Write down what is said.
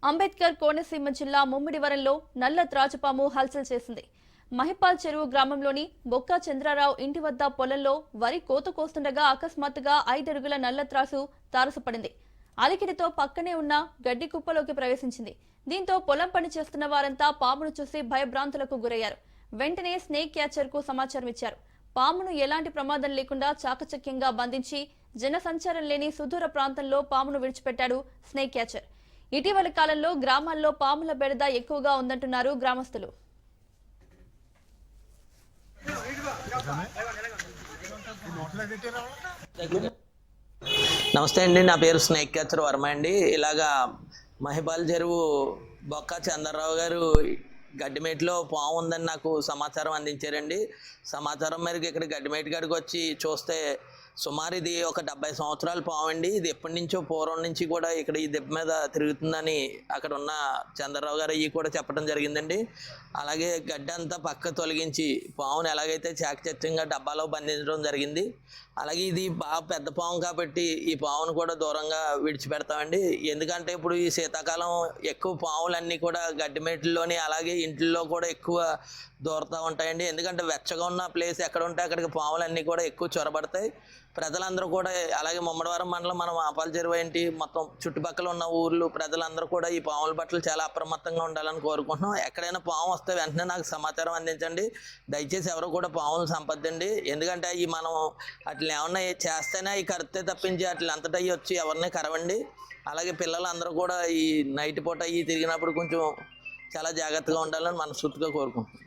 అంబేద్కర్ కోనసీమ జిల్లా ముమ్మిడివరంలో నల్ల త్రాచుపాము హల్చల్ చేసింది. మహిపాల్ చెరువు గ్రామంలోని బొక్క చంద్రారావు ఇంటి వద్ద పొలంలో వరి కోత కోస్తుండగా అకస్మాత్తుగా 5 అడుగుల నల్ల త్రాసు తారసపడింది. అలికిడితో పక్కనే ఉన్న గడ్డి కుప్పలోకి ప్రవేశించింది. దీంతో పొలం పని చేస్తున్న వారంతా పామును చూసి భయభ్రాంతులకు గురయ్యారు. వెంటనే స్నేక్ క్యాచర్ కు సమాచారం ఇచ్చారు. పామును ఎలాంటి ప్రమాదం లేకుండా చాకచక్యంగా బంధించి జనసంచారం లేని సుదూర ప్రాంతంలో పామును విడిచిపెట్టాడు స్నేక్ క్యాచర్. ఇటీవలి కాలంలో గ్రామాల్లో పాముల బెడద ఎక్కువగా ఉందంటున్నారు గ్రామస్తులు. నమస్తే అండి, నా పేరు స్నేక్ క్యాచర్ వర్మ అండి. ఇలాగా మహిపాల్ చెరువు బొక్క చంద్రరావు గారు గడ్డిమేటిలో పాము ఉందని నాకు సమాచారం అందించారండి. సమాచారం మేరకు ఇక్కడ గడ్డిమేటి కాడికి వచ్చి చూస్తే సుమారు ఇది ఒక 70 సంవత్సరాల పాము అండి. ఇది ఎప్పటి నుంచో పూర్వం నుంచి కూడా ఇక్కడ ఈ దెబ్బ మీద తిరుగుతుందని అక్కడ ఉన్న చంద్రరావు గారు అయ్యి కూడా చెప్పడం జరిగిందండి. అలాగే గడ్డి అంతా పక్క తొలగించి పామును ఎలాగైతే చాకచక్యంగా డబ్బాలో బంధించడం జరిగింది. అలాగే ఇది బాగా పెద్ద పాము కాబట్టి ఈ పామును కూడా దూరంగా విడిచిపెడతామండి. ఎందుకంటే ఇప్పుడు ఈ శీతాకాలం ఎక్కువ పాములన్నీ కూడా గడ్డిమేట్లలోని అలాగే ఇంట్లో కూడా ఎక్కువ దూరతూ ఉంటాయండి. ఎందుకంటే వెచ్చగా ఉన్న ప్లేస్ ఎక్కడ ఉంటే అక్కడికి పాములన్నీ కూడా ఎక్కువ చొరబడతాయి. ప్రజలందరూ కూడా అలాగే ముమ్మడివరం మండలం మనం ఆపాల చెరువు ఏంటి మొత్తం చుట్టుపక్కల ఉన్న ఊర్లు ప్రజలందరూ కూడా ఈ పాముల పట్ల చాలా అప్రమత్తంగా ఉండాలని కోరుకుంటున్నాం. ఎక్కడైనా పాము వస్తే వెంటనే నాకు సమాచారం అందించండి. దయచేసి ఎవరు కూడా పాములు సంపద్దండి. ఎందుకంటే ఈ మనం అట్లా ఏమన్నా చేస్తేనే ఈ కరితే తప్పించి అట్లా అంతటా వచ్చి ఎవరిని కరవండి. అలాగే పిల్లలందరూ కూడా ఈ నైట్ పూట తిరిగినప్పుడు కొంచెం చాలా జాగ్రత్తగా ఉండాలని మనస్ఫూర్తిగా కోరుకుంటున్నాం.